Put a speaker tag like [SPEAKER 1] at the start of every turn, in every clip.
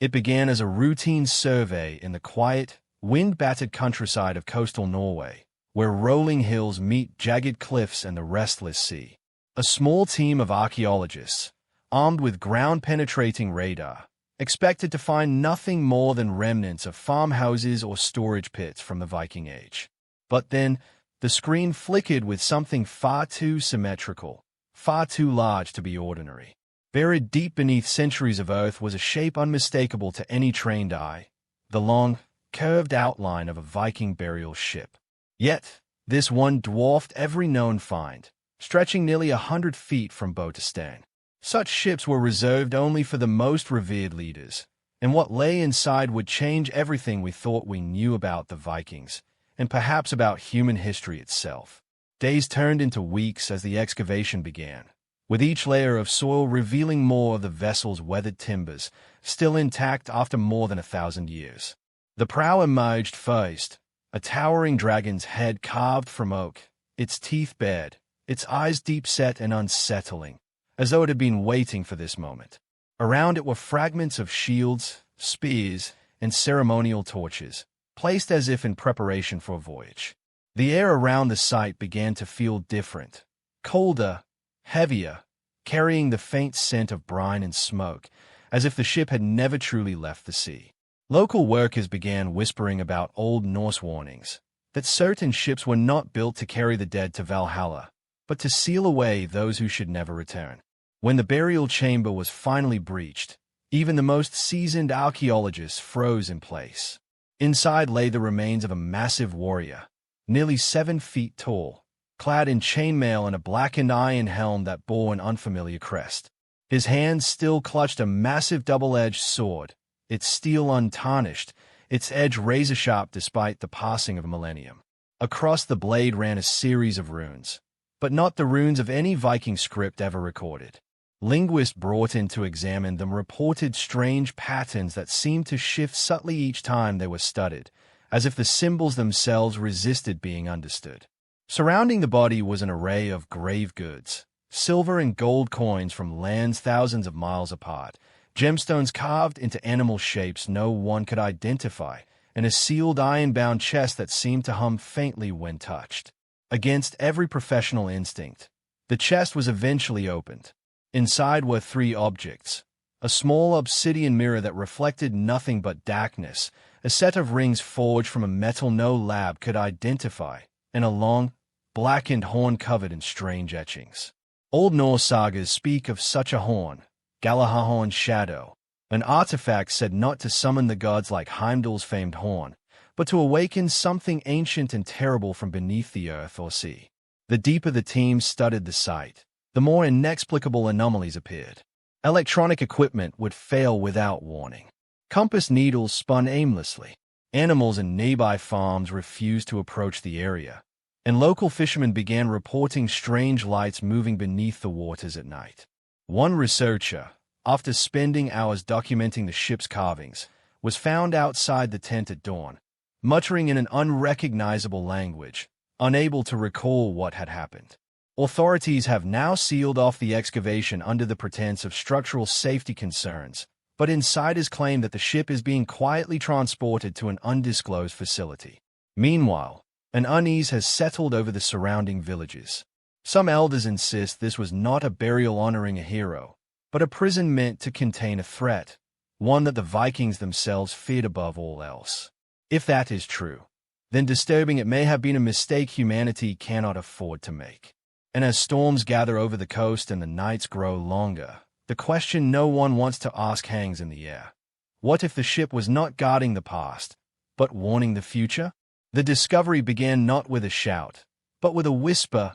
[SPEAKER 1] It began as a routine survey in the quiet, wind-battered countryside of coastal Norway, where rolling hills meet jagged cliffs and the restless sea. A small team of archaeologists, armed with ground-penetrating radar, expected to find nothing more than remnants of farmhouses or storage pits from the Viking Age. But then, the screen flickered with something far too symmetrical, far too large to be ordinary. Buried deep beneath centuries of earth was a shape unmistakable to any trained eye, the long, curved outline of a Viking burial ship. Yet, this one dwarfed every known find, stretching nearly 100 feet from bow to stern. Such ships were reserved only for the most revered leaders, and what lay inside would change everything we thought we knew about the Vikings, and perhaps about human history itself. Days turned into weeks as the excavation began, with each layer of soil revealing more of the vessel's weathered timbers, still intact after more than 1,000 years. The prow emerged first, a towering dragon's head carved from oak, its teeth bared, its eyes deep-set and unsettling, as though it had been waiting for this moment. Around it were fragments of shields, spears, and ceremonial torches, placed as if in preparation for a voyage. The air around the site began to feel different, colder, heavier, carrying the faint scent of brine and smoke, as if the ship had never truly left the sea. Local workers began whispering about Old Norse warnings, that certain ships were not built to carry the dead to Valhalla, but to seal away those who should never return. When the burial chamber was finally breached, even the most seasoned archaeologists froze in place. Inside lay the remains of a massive warrior, nearly 7 feet tall, clad in chainmail and a blackened iron helm that bore an unfamiliar crest. His hands still clutched a massive double-edged sword, its steel untarnished, its edge razor-sharp despite the passing of a millennium. Across the blade ran a series of runes, but not the runes of any Viking script ever recorded. Linguists brought in to examine them reported strange patterns that seemed to shift subtly each time they were studied, as if the symbols themselves resisted being understood. Surrounding the body was an array of grave goods, silver and gold coins from lands thousands of miles apart, gemstones carved into animal shapes no one could identify, and a sealed iron-bound chest that seemed to hum faintly when touched. Against every professional instinct, the chest was eventually opened. Inside were 3 objects: a small obsidian mirror that reflected nothing but darkness, a set of rings forged from a metal no lab could identify, and a long, blackened horn covered in strange etchings. Old Norse sagas speak of such a horn, Galahorn's shadow, an artifact said not to summon the gods like Heimdall's famed horn, but to awaken something ancient and terrible from beneath the earth or sea. The deeper the team studied the site, the more inexplicable anomalies appeared. Electronic equipment would fail without warning. Compass needles spun aimlessly. Animals in nearby farms refused to approach the area, and local fishermen began reporting strange lights moving beneath the waters at night. One researcher, after spending hours documenting the ship's carvings, was found outside the tent at dawn, muttering in an unrecognizable language, unable to recall what had happened. Authorities have now sealed off the excavation under the pretense of structural safety concerns, but insiders claim that the ship is being quietly transported to an undisclosed facility. Meanwhile, an unease has settled over the surrounding villages. Some elders insist this was not a burial honoring a hero, but a prison meant to contain a threat, one that the Vikings themselves feared above all else. If that is true, then disturbing it may have been a mistake humanity cannot afford to make. And as storms gather over the coast and the nights grow longer, the question no one wants to ask hangs in the air. What if the ship was not guarding the past, but warning the future? The discovery began not with a shout, but with a whisper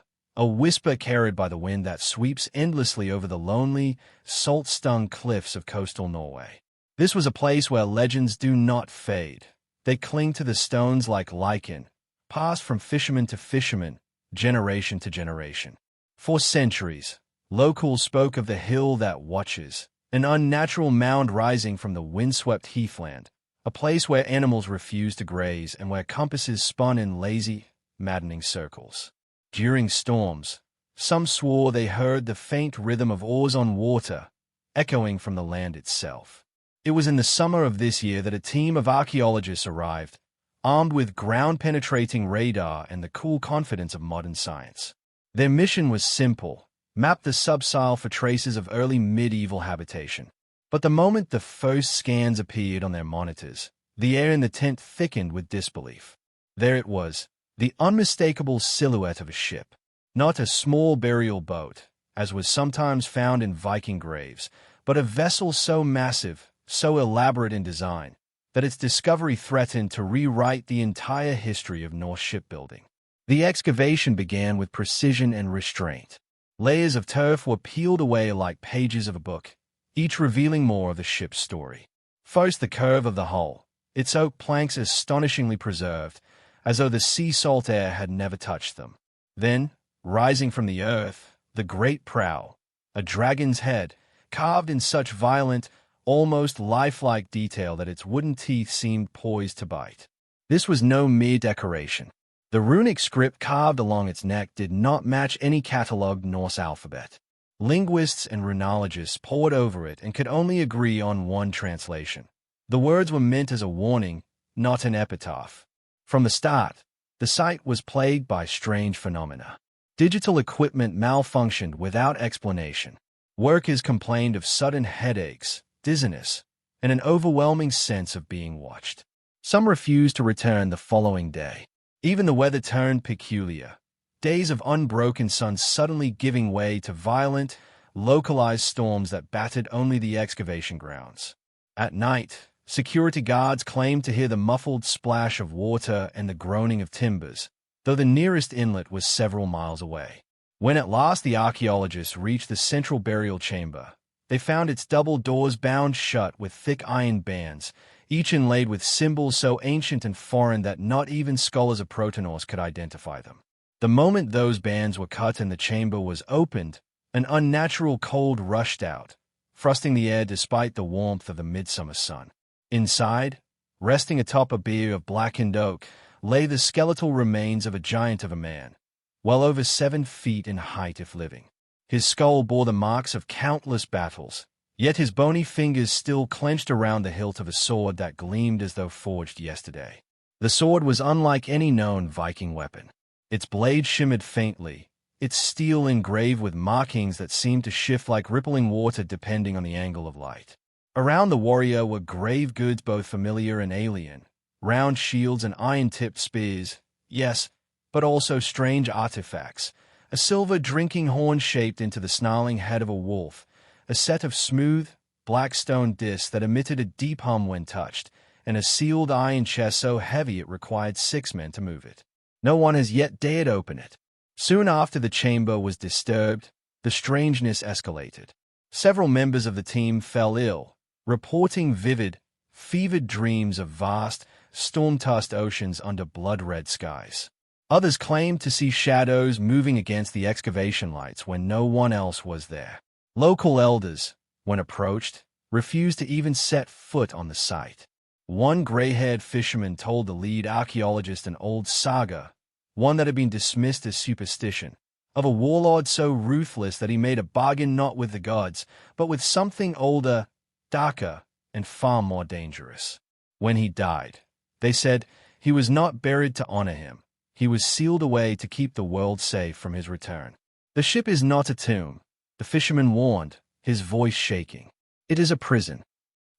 [SPEAKER 1] carried by the wind that sweeps endlessly over the lonely, salt-stung cliffs of coastal Norway. This was a place where legends do not fade. They cling to the stones like lichen, passed from fisherman to fisherman, generation to generation. For centuries, locals spoke of the hill that watches, an unnatural mound rising from the windswept heathland, a place where animals refused to graze and where compasses spun in lazy, maddening circles. During storms, some swore they heard the faint rhythm of oars on water, echoing from the land itself. It was in the summer of this year that a team of archaeologists arrived, armed with ground-penetrating radar and the cool confidence of modern science. Their mission was simple: map the subsoil for traces of early medieval habitation. But the moment the first scans appeared on their monitors, the air in the tent thickened with disbelief. There it was, the unmistakable silhouette of a ship. Not a small burial boat, as was sometimes found in Viking graves, but a vessel so massive, so elaborate in design, that its discovery threatened to rewrite the entire history of Norse shipbuilding. The excavation began with precision and restraint. Layers of turf were peeled away like pages of a book, each revealing more of the ship's story. First, the curve of the hull, its oak planks astonishingly preserved, as though the sea salt air had never touched them. Then, rising from the earth, the great prow, a dragon's head, carved in such violent, almost lifelike detail that its wooden teeth seemed poised to bite. This was no mere decoration. The runic script carved along its neck did not match any catalogued Norse alphabet. Linguists and runologists pored over it and could only agree on one translation. The words were meant as a warning, not an epitaph. From the start, the site was plagued by strange phenomena. Digital equipment malfunctioned without explanation. Workers complained of sudden headaches, dizziness, and an overwhelming sense of being watched. Some refused to return the following day. Even the weather turned peculiar. Days of unbroken sun suddenly giving way to violent, localized storms that battered only the excavation grounds. At night, security guards claimed to hear the muffled splash of water and the groaning of timbers, though the nearest inlet was several miles away. When at last the archaeologists reached the central burial chamber, they found its double doors bound shut with thick iron bands, each inlaid with symbols so ancient and foreign that not even scholars of Proto-Norse could identify them. The moment those bands were cut and the chamber was opened, an unnatural cold rushed out, frosting the air despite the warmth of the midsummer sun. Inside, resting atop a bier of blackened oak, lay the skeletal remains of a giant of a man, well over 7 feet in height if living. His skull bore the marks of countless battles, yet his bony fingers still clenched around the hilt of a sword that gleamed as though forged yesterday. The sword was unlike any known Viking weapon. Its blade shimmered faintly, its steel engraved with markings that seemed to shift like rippling water depending on the angle of light. Around the warrior were grave goods both familiar and alien, round shields and iron-tipped spears, yes, but also strange artifacts, a silver drinking horn shaped into the snarling head of a wolf, a set of smooth, black stone discs that emitted a deep hum when touched, and a sealed iron chest so heavy it required 6 men to move it. No one has yet dared open it. Soon after the chamber was disturbed, the strangeness escalated. Several members of the team fell ill, reporting vivid, fevered dreams of vast, storm-tossed oceans under blood-red skies. Others claimed to see shadows moving against the excavation lights when no one else was there. Local elders, when approached, refused to even set foot on the site. One gray-haired fisherman told the lead archaeologist an old saga, one that had been dismissed as superstition, of a warlord so ruthless that he made a bargain not with the gods, but with something older, darker, and far more dangerous. When he died, they said, he was not buried to honor him. He was sealed away to keep the world safe from his return. The ship is not a tomb, the fisherman warned, his voice shaking. It is a prison.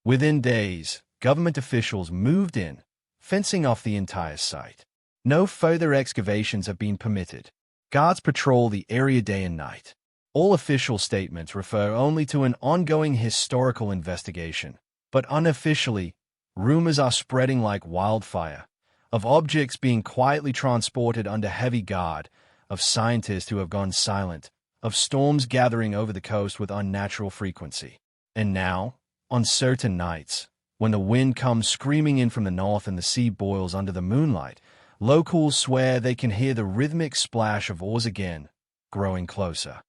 [SPEAKER 1] Within days, government officials moved in, fencing off the entire site. No further excavations have been permitted. Guards patrol the area day and night. All official statements refer only to an ongoing historical investigation, but unofficially, rumors are spreading like wildfire, of objects being quietly transported under heavy guard, of scientists who have gone silent, of storms gathering over the coast with unnatural frequency. And now, on certain nights, when the wind comes screaming in from the north and the sea boils under the moonlight, locals swear they can hear the rhythmic splash of oars again, growing closer.